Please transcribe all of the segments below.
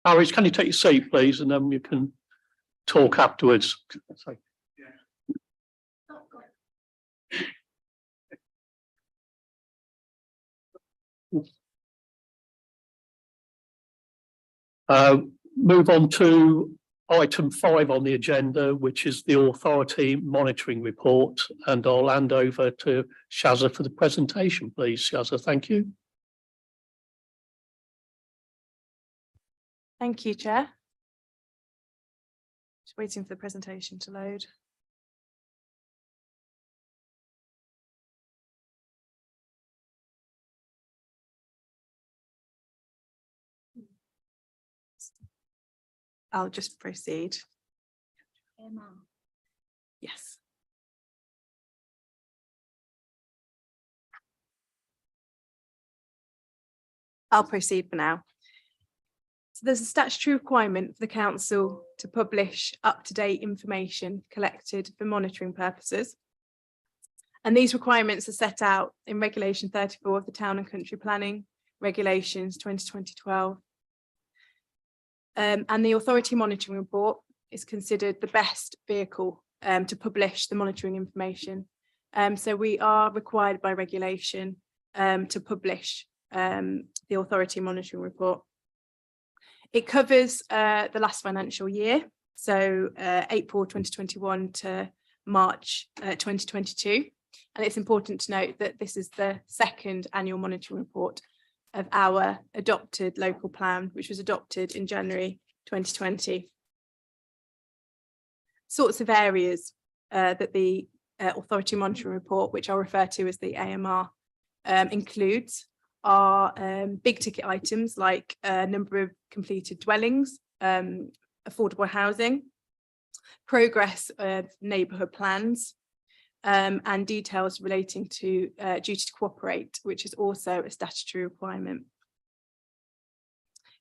Harris, can you take your seat, please, and then you can talk afterwards. Move on to item 5 on the agenda, which is the Authority Monitoring Report, and I'll hand over to Shazza for the presentation, please. Shazza, thank you. Thank you, Chair. Just waiting for the presentation to load. I'll just proceed. Yes. I'll proceed for now. So there's a statutory requirement for the council to publish up-to-date information collected for monitoring purposes. And these requirements are set out in Regulation 34 of the Town and Country Planning Regulations 2020-12. And the Authority Monitoring Report is considered the best vehicle to publish the monitoring information. So we are required by regulation to publish the Authority Monitoring Report. It covers the last financial year, so April 2021 to March 2022. And it's important to note that this is the second annual monitoring report of our adopted local plan, which was adopted in January 2020. Sorts of areas that the Authority Monitoring Report, which I'll refer to as the AMR, includes are big ticket items like number of completed dwellings, affordable housing, progress of neighbourhood plans, and details relating to duty to cooperate, which is also a statutory requirement.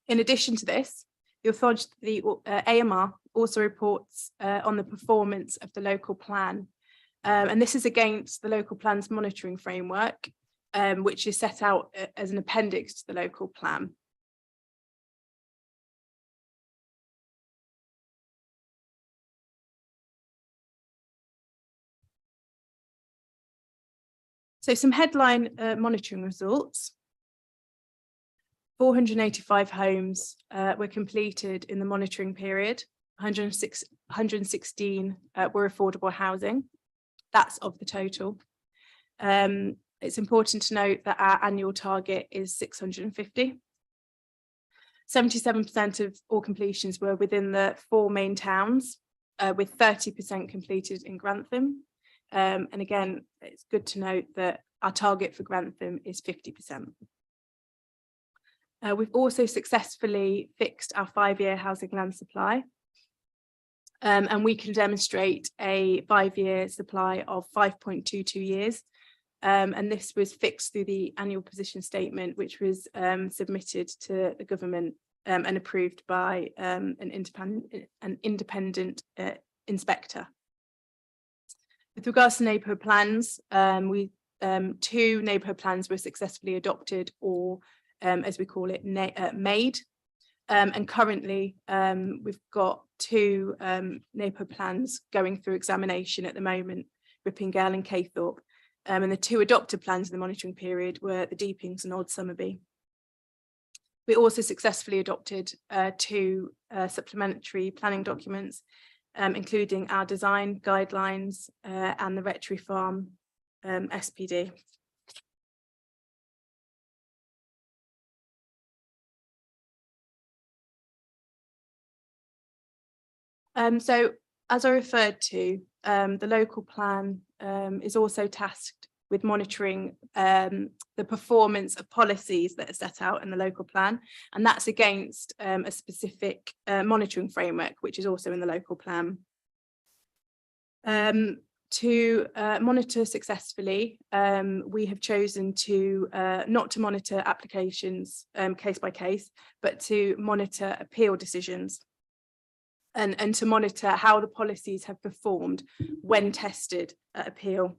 In addition to this, the AMR also reports on the performance of the local plan, and this is against the local plan's monitoring framework, which is set out as an appendix to the local plan. So some headline monitoring results. 485 homes were completed in the monitoring period. 116 were affordable housing. That's of the total. It's important to note that our annual target is 650. 77% of all completions were within the 4 main towns, with 30% completed in Grantham. And again, it's good to note that our target for Grantham is 50%. We've also successfully fixed our 5-year housing land supply. And we can demonstrate a 5-year supply of 5.22 years. And this was fixed through the annual position statement, which was submitted to the government and approved by an independent inspector. With regards to neighbourhood plans, 2 neighbourhood plans were successfully adopted, or as we call it, made. And currently we've got 2 neighbourhood plans going through examination at the moment, Rippingale and Caythorpe. And the 2 adopted plans in the monitoring period were the Deepings and Old Somerby. We also successfully adopted 2 supplementary planning documents, including our design guidelines and the Rectory Farm SPD. So as I referred to, the local plan is also tasked with monitoring the performance of policies that are set out in the local plan, and that's against a specific monitoring framework, which is also in the local plan. To monitor successfully, we have chosen to not to monitor applications case by case, but to monitor appeal decisions. And to monitor how the policies have performed when tested at appeal.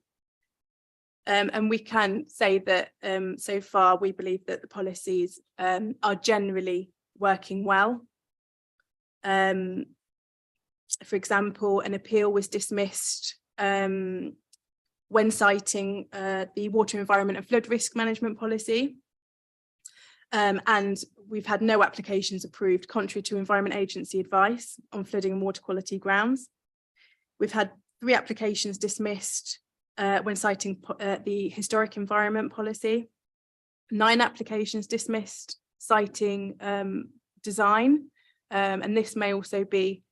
And we can say that so far we believe that the policies are generally working well, For example, an appeal was dismissed when citing the water, environment and flood risk management policy. And we've had no applications approved contrary to Environment Agency advice on flooding and water quality grounds. We've had 3 applications dismissed when citing the historic environment policy, 9 applications dismissed citing design, and this may also be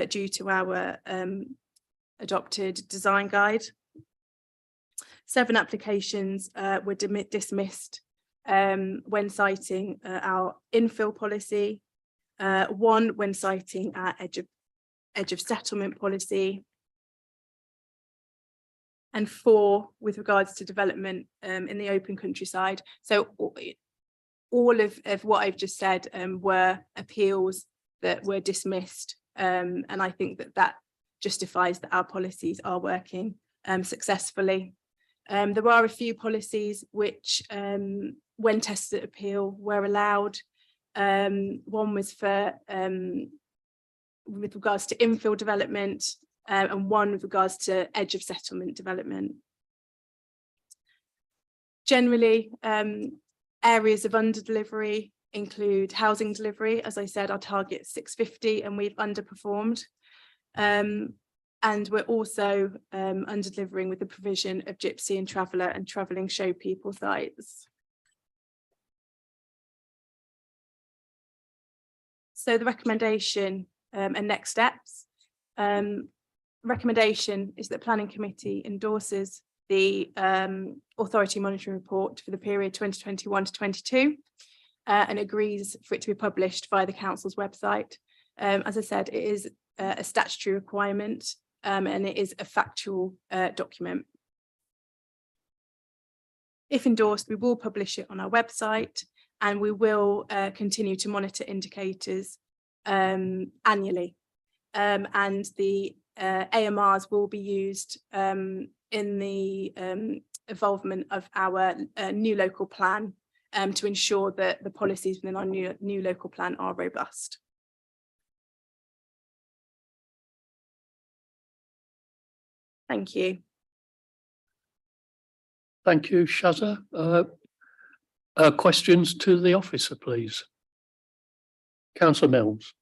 due to our adopted design guide. 7 applications were dismissed when citing our infill policy, 1 when citing our edge of settlement policy, and 4 with regards to development in the open countryside. So all of what I've just said were appeals that were dismissed, and I think that justifies that our policies are working successfully. There are a few policies which, when tested at appeal, were allowed. One was for with regards to infill development, and one with regards to edge of settlement development. Generally, areas of under delivery include housing delivery. As I said, our target is 650 and we've underperformed. And we're also under delivering with the provision of gypsy and traveller and travelling show people sites. So the recommendation and next steps. Recommendation is that Planning Committee endorses the Authority Monitoring Report for the period 2021 to 22 and agrees for it to be published via the Council's website. As I said, it is a statutory requirement and it is a factual document. If endorsed, we will publish it on our website and we will continue to monitor indicators annually. And the AMRs will be used in the involvement of our new local plan to ensure that the policies within our new local plan are robust. Thank you. Thank you, Shazza. Questions to the officer, please. Councillor Mills.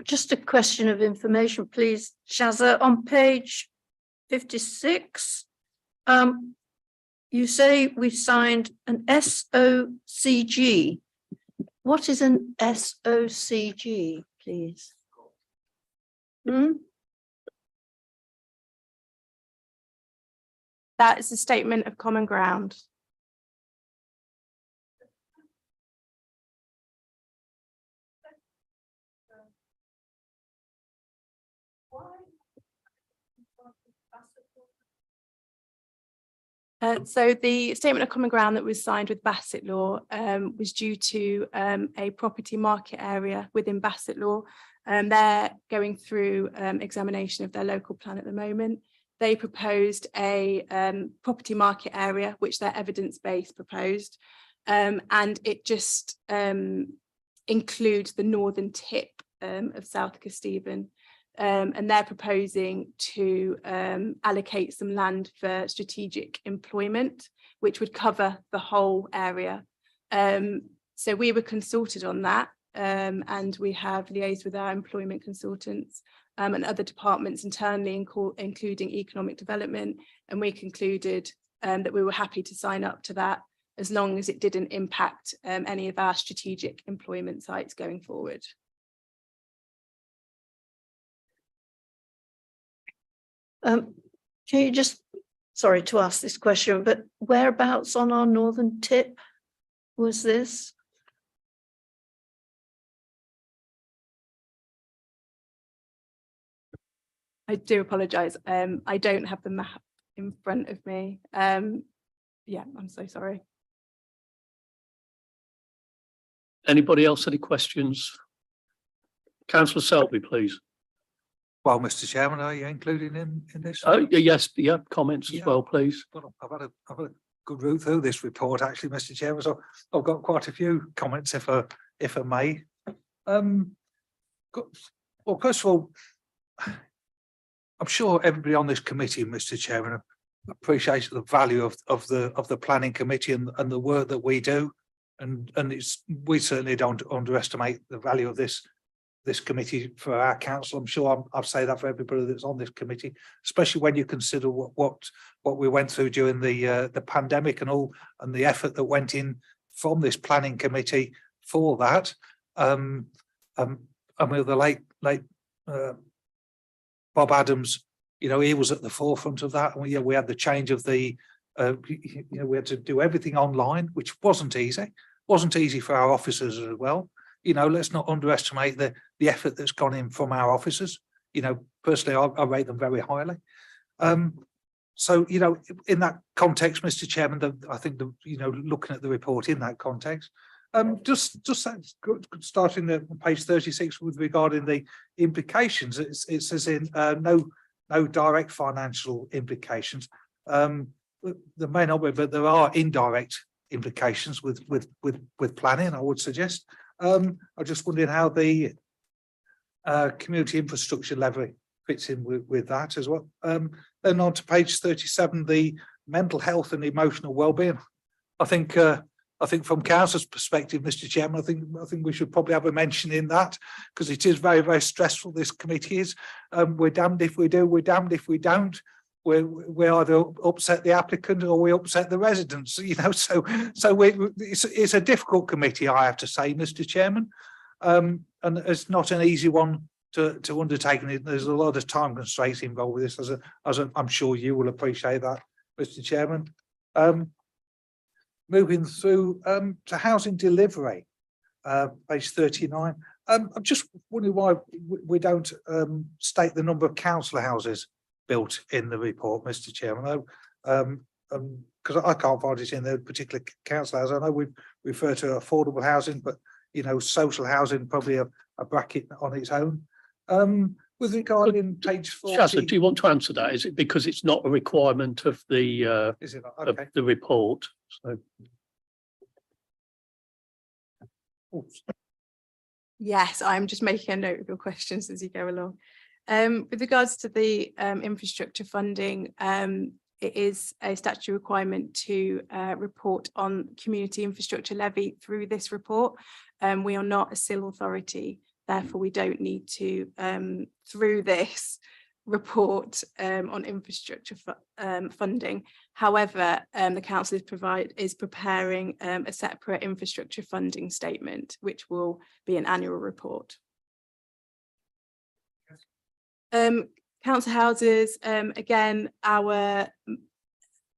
Just a question of information, please, Shazza. On page 56, you say we've signed an SOCG. What is an SOCG, please? That is a statement of common ground. So the statement of common ground that was signed with Bassetlaw was due to a property market area within Bassetlaw. They're going through examination of their local plan at the moment. They proposed a property market area, which their evidence-based proposed, and it just includes the northern tip of South Kesteven. And they're proposing to allocate some land for strategic employment, which would cover the whole area. So we were consulted on that, and we have liaised with our employment consultants and other departments internally, including economic development, and we concluded that we were happy to sign up to that as long as it didn't impact any of our strategic employment sites going forward. Can you just, sorry to ask this question, but whereabouts on our northern tip was this? I do apologise. I don't have the map in front of me. Yeah, I'm so sorry. Anybody else any questions? Councillor Selby, please. Well, Mr. Chairman, are you including him in this? Oh, yes, yeah, comments as well, please. Well, I've had a good route through this report, actually, Mr. Chairman. So I've got quite a few comments, if I may. Well, first of all, I'm sure everybody on this committee, Mr. Chairman, appreciates the value of the planning committee and the work that we do. And we certainly don't underestimate the value of this committee for our council. I'm sure I'll say that for everybody that's on this committee, especially when you consider what we went through during the pandemic and all, and the effort that went in from this planning committee for that. I mean, the late Bob Adams, you know, he was at the forefront of that. And we had the change of the, you know, we had to do everything online, which wasn't easy. Wasn't easy for our officers as well. You know, let's not underestimate the effort that's gone in from our officers. You know, personally, I rate them very highly. So, you know, in that context, Mr. Chairman, I think you know, looking at the report in that context, just starting at page 36 with regarding the implications, it says in no direct financial implications. There may not be, but there are indirect implications with planning, I would suggest. I'm just wondering how the community infrastructure levy fits in with that as well. Then on to page 37, the mental health and emotional well-being. I think from council's perspective, Mr. Chairman, I think we should probably have a mention in that, because it is very, very stressful. This committee is. We're damned if we do, we're damned if we don't. We either upset the applicant or we upset the residents, you know. So it's a difficult committee, I have to say, Mr. Chairman, and it's not an easy one to undertake. And there's a lot of time constraints involved with this, as I'm sure you will appreciate that, Mr. Chairman. Moving through to housing delivery, page 39. I'm just wondering why we don't state the number of council houses built in the report, Mr. Chairman, because I can't find it in the particular council house. I know we refer to affordable housing, but you know, social housing probably a bracket on its own. With regard in page 40, Shazza, do you want to answer that? Is it because it's not a requirement of the is it of okay? the report? So Oops. Yes, I'm just making a note of your questions as you go along. With regards to the infrastructure funding, it is a statutory requirement to report on community infrastructure levy through this report. We are not a civil authority, therefore we don't need to, through this, report on infrastructure funding. However, the council is preparing a separate infrastructure funding statement, which will be an annual report. Council houses, again, our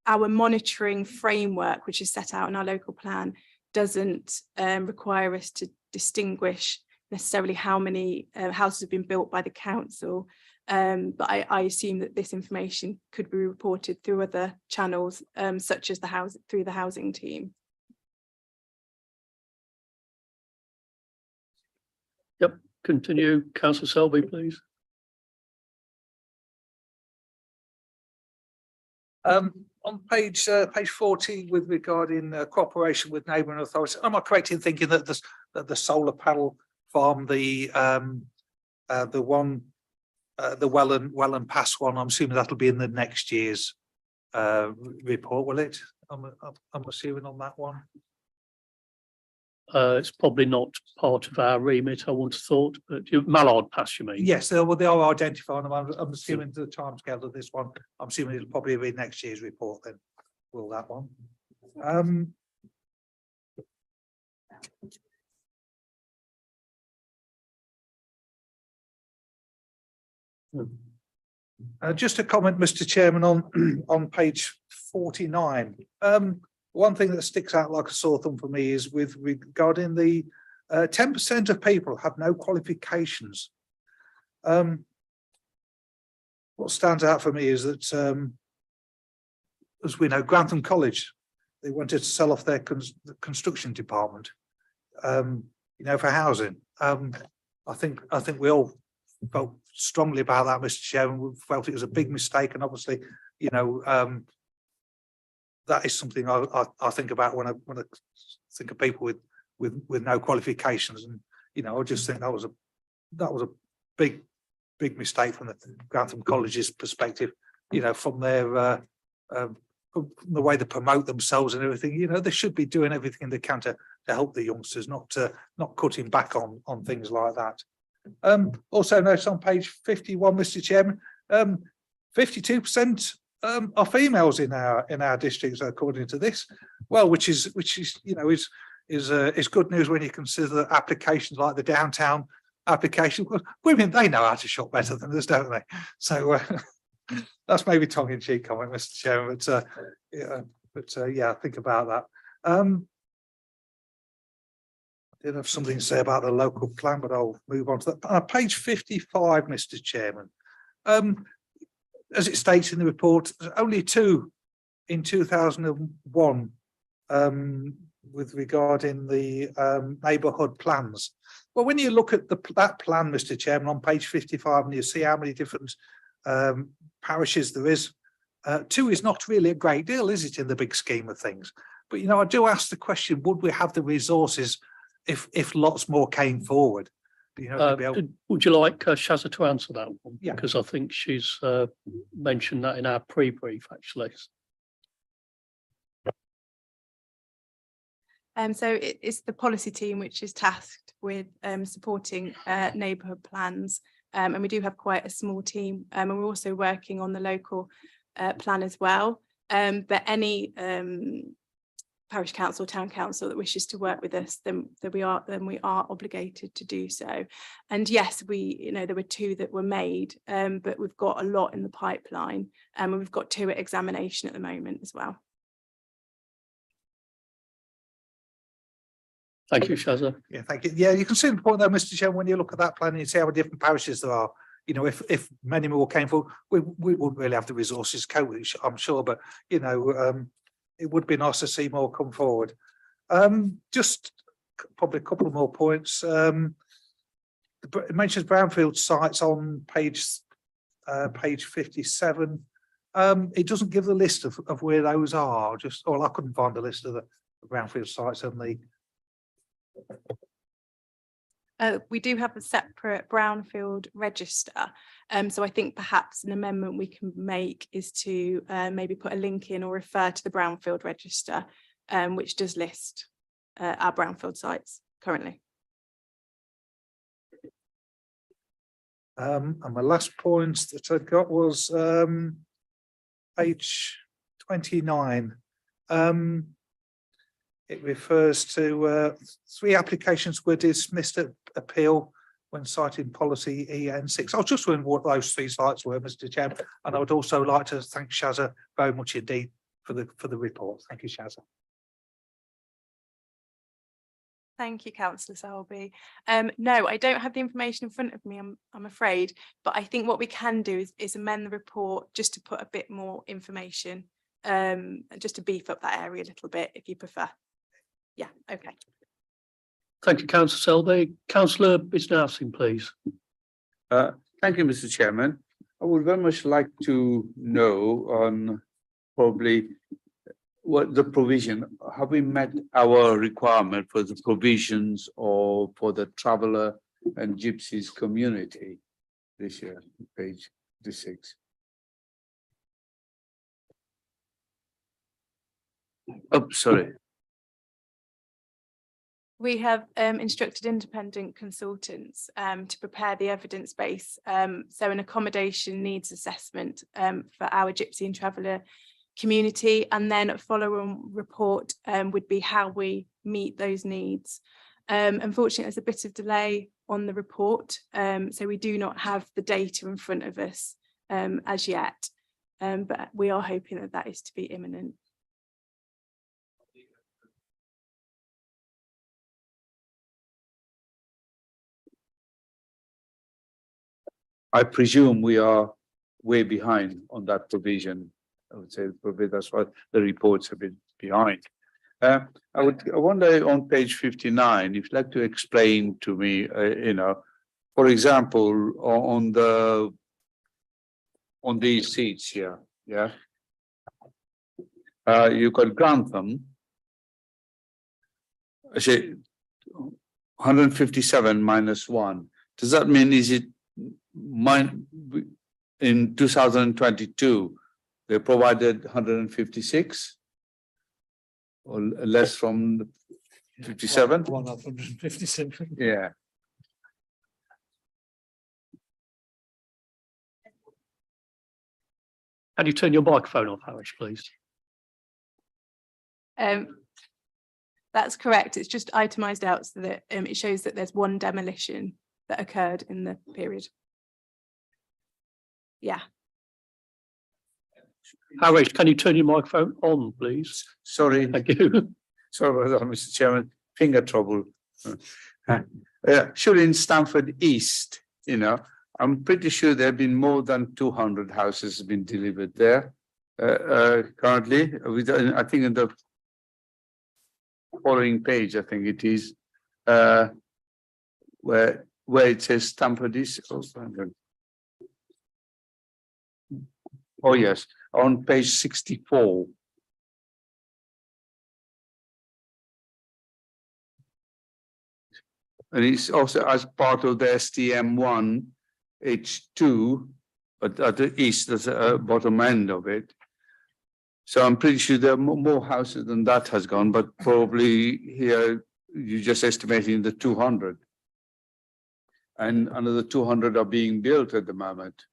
monitoring framework, which is set out in our local plan, doesn't require us to distinguish necessarily how many houses have been built by the council, but I assume that this information could be reported through other channels, such as through the housing team. yep, continue, Councillor Selby, please. On page 40, with regarding cooperation with neighbouring authorities, am I correct in thinking that the solar panel farm, the Welland Pass one, I'm assuming that'll be in the next year's report, will it? I'm assuming on that one. It's probably not part of our remit, I would have thought, but Mallard Pass, you mean? Yes, they are identifying them. I'm assuming the timescale of this one. I'm assuming it'll probably be next year's report then. Will that one? Just a comment, Mr. Chairman, on page 49. One thing that sticks out like a sore thumb for me is with regarding the 10% of people have no qualifications. What stands out for me is that, as we know, Grantham College, they wanted to sell off their construction department, you know, for housing. I think we all felt strongly about that, Mr. Chairman. We felt it was a big mistake, and obviously, you know, that is something I think about when I think of people with no qualifications. And You know, I just think that was a big mistake from the Grantham College's perspective. You know, from their from the way they promote themselves and everything. You know, they should be doing everything they can to help the youngsters, not cutting back on things like that. Also notice on page 51, Mr. Chairman, 52% are females in our districts, according to this. Well, which is you know is good news when you consider that applications like the downtown application. Women, they know how to shop better than us, don't they? So that's maybe tongue-in-cheek comment, Mr. Chairman, yeah, think about that. I did have something to say about the local plan, but I'll move on to that. Page 55, Mr. Chairman. As it states in the report, only 2 in 2001 with regarding the neighbourhood plans. Well, when you look at that plan, Mr. Chairman, on page 55, and you see how many different parishes there is, 2 is not really a great deal, is it, in the big scheme of things? But, you know, I do ask the question, would we have the resources if lots more came forward? You know, to be able... Would you like Shazza to answer that one? Yeah. Because I think she's mentioned that in our pre-brief, actually. So it's the policy team which is tasked with supporting neighbourhood plans, and we do have quite a small team, and we're also working on the local plan as well. But any parish council, town council that wishes to work with us, then we are obligated to do so. And yes, there were 2 that were made, but we've got a lot in the pipeline, and we've got 2 at examination at the moment as well. Thank you, Shazza. Yeah, thank you. Yeah, you can see the point there, Mr. Chairman, when you look at that plan and you see how many different parishes there are. You know, if many more came forward, we wouldn't really have the resources to cope with it, I'm sure, but you know, it would be nice to see more come forward. Just probably a couple of more points. It mentions brownfield sites on page 57. It doesn't give the list of where those are. I couldn't find the list of the brownfield sites on the. We do have a separate brownfield register, so I think perhaps an amendment we can make is to maybe put a link in or refer to the brownfield register, which does list our brownfield sites currently. And my last point that I got was page 29. It refers to 3 applications were dismissed at appeal when citing policy EN6. I was just wondering what those 3 sites were, Mr. Chairman, and I would also like to thank Shazza very much indeed for the report. Thank you, Shazza. Thank you, Councillor Selby. No, I don't have the information in front of me, I'm afraid, but I think what we can do is amend the report just to put a bit more information, just to beef up that area a little bit, if you prefer. Yeah, okay. Thank you, Councillor Selby. Councillor Bisnarsing, please. Thank you, Mr. Chairman. I would very much like to know on probably what the provision, have we met our requirement for the provisions or for the traveller and gypsies community this year, page 6. Oh, sorry. We have instructed independent consultants to prepare the evidence base. So an accommodation needs assessment for our gypsy and traveller community, and then a follow-on report would be how we meet those needs. Unfortunately, there's a bit of delay on the report, so we do not have the data in front of us as yet, but we are hoping that is to be imminent. I presume we are way behind on that provision. I would say probably that's why the reports have been behind. I wonder on page 59, if you'd like to explain to me, for example, on these seats here, yeah, you've got Grantham. 157 minus 1. Does that mean is it in 2022 they provided 156 or less from 57? 157. Yeah. Can you turn your microphone off, Harish, please? That's correct. It's just itemised out so that it shows that there's one demolition that occurred in the period. Yeah. Harish, can you turn your microphone on, please? Sorry. Thank you. Sorry about that, Mr. Chairman, finger trouble. Surely in Stamford East, you know, I'm pretty sure there have been more than 200 houses been delivered there. Currently, I think in the following page, I think it is, where it says Stamford East. Oh, yes, on page 64. And it's also as part of the STM1 H2, but at the east, there's a bottom end of it. So I'm pretty sure there are more houses than that has gone, but probably here you're just estimating the 200. And another 200 are being built at the moment.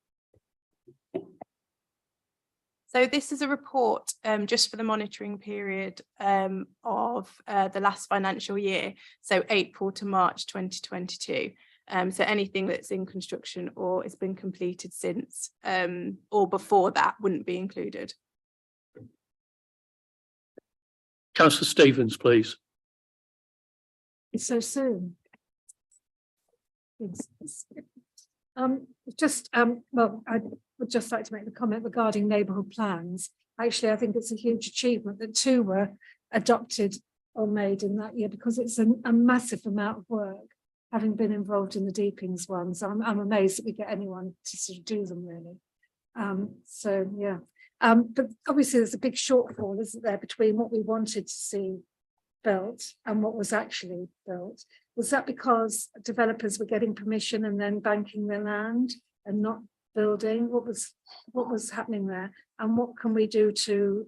So this is a report just for the monitoring period of the last financial year, so April to March 2022. So anything that's in construction or has been completed since or before that wouldn't be included. Councillor Stevens, please. It's so soon. Well, I would just like to make the comment regarding neighbourhood plans. Actually, I think it's a huge achievement that 2 were adopted or made in that year, because it's a massive amount of work, having been involved in the Deepings one. So I'm amazed that we get anyone to sort of do them, really. So yeah. But obviously there's a big shortfall, isn't there, between what we wanted to see built and what was actually built. Was that because developers were getting permission and then banking their land and not building? What was happening there? And what can we do to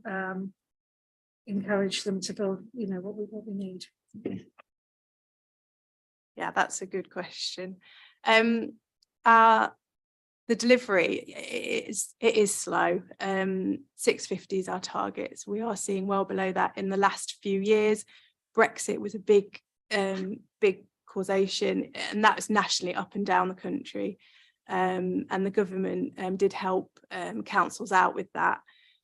encourage them to build, you know, what we need? Yeah, that's a good question. The delivery is slow. 650 is our targets. We are seeing well below that in the last few years. Brexit was a big causation, and that's nationally up and down the country. And the government did help councils out with that.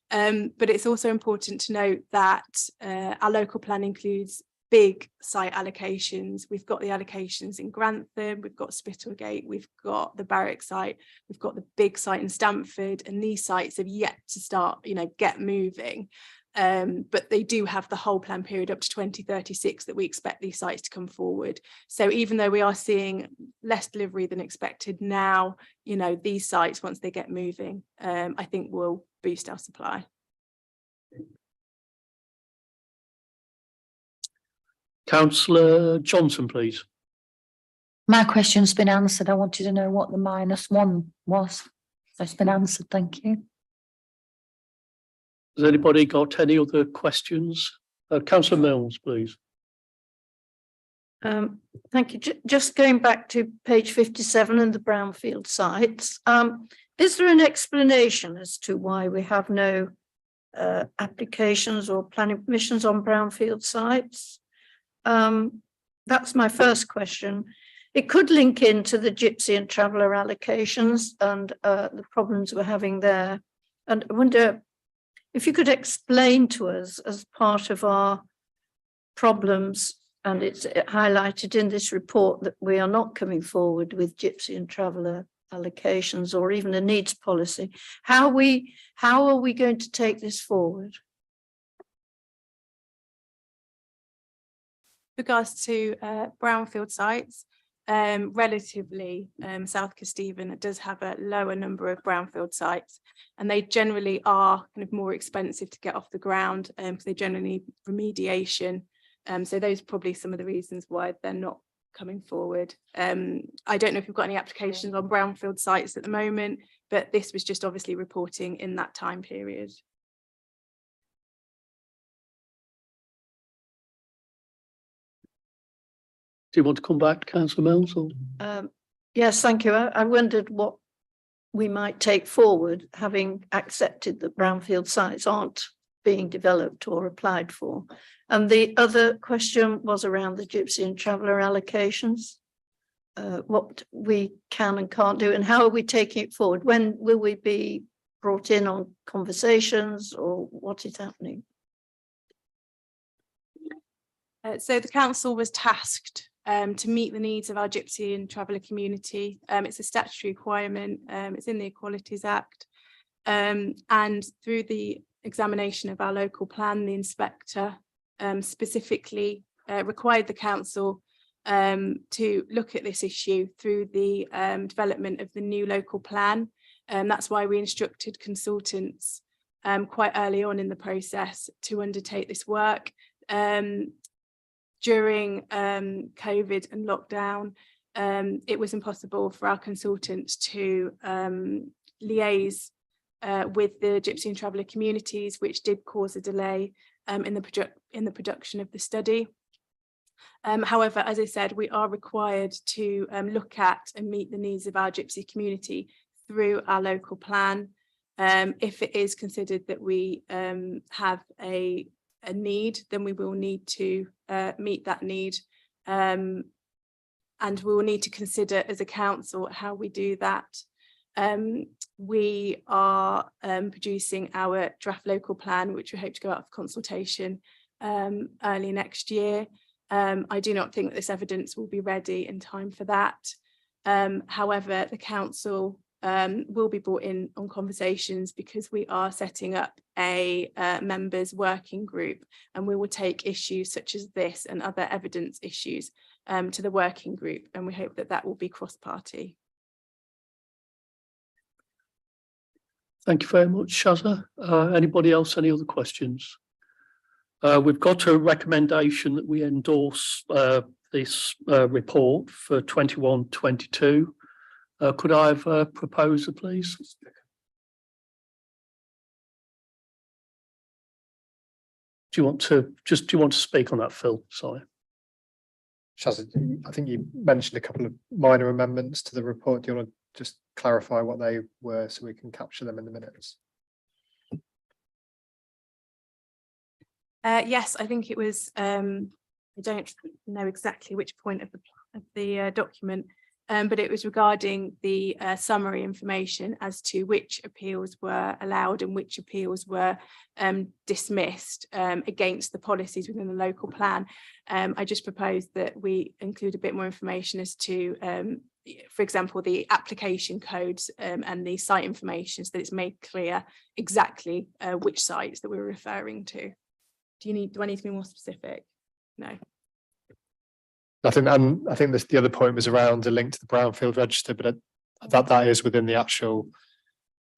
But it's also important to note that our local plan includes big site allocations. We've got the allocations in Grantham, we've got Spittlegate, we've got the Barrack site, we've got the big site in Stamford, and these sites have yet to start, you know, get moving. But they do have the whole plan period up to 2036 that we expect these sites to come forward. So even though we are seeing less delivery than expected now, you know, these sites, once they get moving, I think will boost our supply. Councillor Johnson, please. My question's been answered. I wanted to know what the -1 was. So it's been answered, thank you. Has anybody got any other questions? Councillor Mills, please. Thank you. Just going back to page 57 and the brownfield sites. Is there an explanation as to why we have no applications or planning permissions on brownfield sites? That's my first question. It could link into the Gypsy and Traveller allocations and the problems we're having there. And I wonder if you could explain to us, as part of our problems, and it's highlighted in this report, that we are not coming forward with Gypsy and Traveller allocations or even a needs policy. How are we going to take this forward? Regards to brownfield sites, relatively South Kesteven does have a lower number of brownfield sites, and they generally are kind of more expensive to get off the ground because they generally need remediation. So those are probably some of the reasons why they're not coming forward. I don't know if we've got any applications on brownfield sites at the moment, but this was just obviously reporting in that time period. Do you want to come back, councillor Mills? Or? Yes, thank you. I wondered what we might take forward, having accepted that brownfield sites aren't being developed or applied for. And the other question was around the Gypsy and Traveller allocations. What we can and can't do, and how are we taking it forward? When will we be brought in on conversations, or what is happening? So the council was tasked to meet the needs of our Gypsy and Traveller community. It's a statutory requirement, it's in the Equalities Act. And through the examination of our local plan, the inspector specifically required the council to look at this issue through the development of the new local plan. That's why we instructed consultants quite early on in the process to undertake this work. During COVID and lockdown, it was impossible for our consultants to liaise with the Gypsy and Traveller communities, which did cause a delay in the production of the study. However, as I said, we are required to look at and meet the needs of our Gypsy community through our local plan. If it is considered that we have a need, then we will need to meet that need, and we will need to consider as a council how we do that. We are producing our draft local plan, which we hope to go out for consultation early next year. I do not think that this evidence will be ready in time for that. However, the council will be brought in on conversations because we are setting up a members working group, and we will take issues such as this and other evidence issues to the working group, and we hope that that will be cross-party. Thank you very much, Shazza. Anybody else, any other questions? We've got a recommendation that we endorse this report for 21-22. Could I have a proposer, please? Do you want to speak on that, Phil? Sorry. Shazza, I think you mentioned a couple of minor amendments to the report. Do you want to just clarify what they were so we can capture them in the minutes? Yes, I think it was, I don't know exactly which point of the document, but it was regarding the summary information as to which appeals were allowed and which appeals were dismissed against the policies within the local plan. I just proposed that we include a bit more information as to, for example, the application codes and the site information, so that it's made clear exactly which sites that we're referring to. Do I need to be more specific? No. I think the other point was around a link to the Brownfield Register, but that is within the actual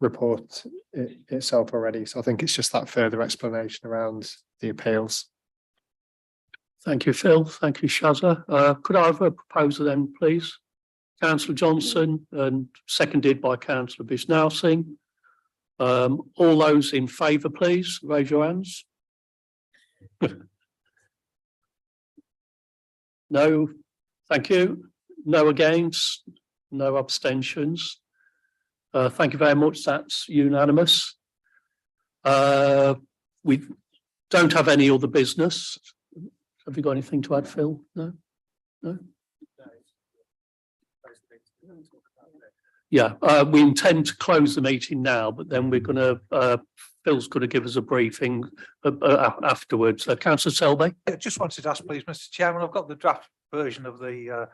report itself already. So I think it's just that further explanation around the appeals. Thank you, Phil. Thank you, Shazza. Could I have a proposer then, please? Councillor Johnson, and seconded by Councillor Bisnousing. All those in favour, please raise your hands. No, thank you. No against, no abstentions. Thank you very much. That's unanimous. We don't have any other business. Have you got anything to add, Phil? No? No? Yeah, we intend to close the meeting now, but then we're going to, Phil's going to give us a briefing afterwards. Councillor Selby? I just wanted to ask, please, Mr. Chairman, I've got the draft version of the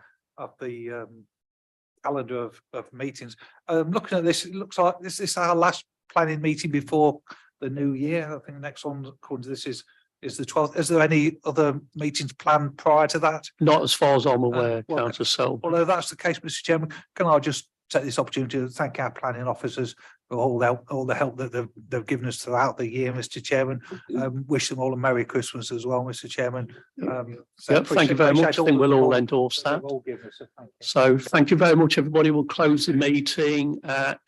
calendar of meetings. Looking at this, it looks like this is our last planning meeting before the new year. I think the next one, according to this, is the 12th. Is there any other meetings planned prior to that? Not as far as I'm aware, Well, Councillor Selby. Although that's the case, Mr. Chairman, can I just take this opportunity to thank our planning officers for all the help that they've given us throughout the year, Mr. Chairman. Wish them all a Merry Christmas as well, Mr. Chairman. Yeah, thank you very much. I think we'll all endorse that. They've all given us, so thank you. So thank you very much, everybody. We'll close the meeting at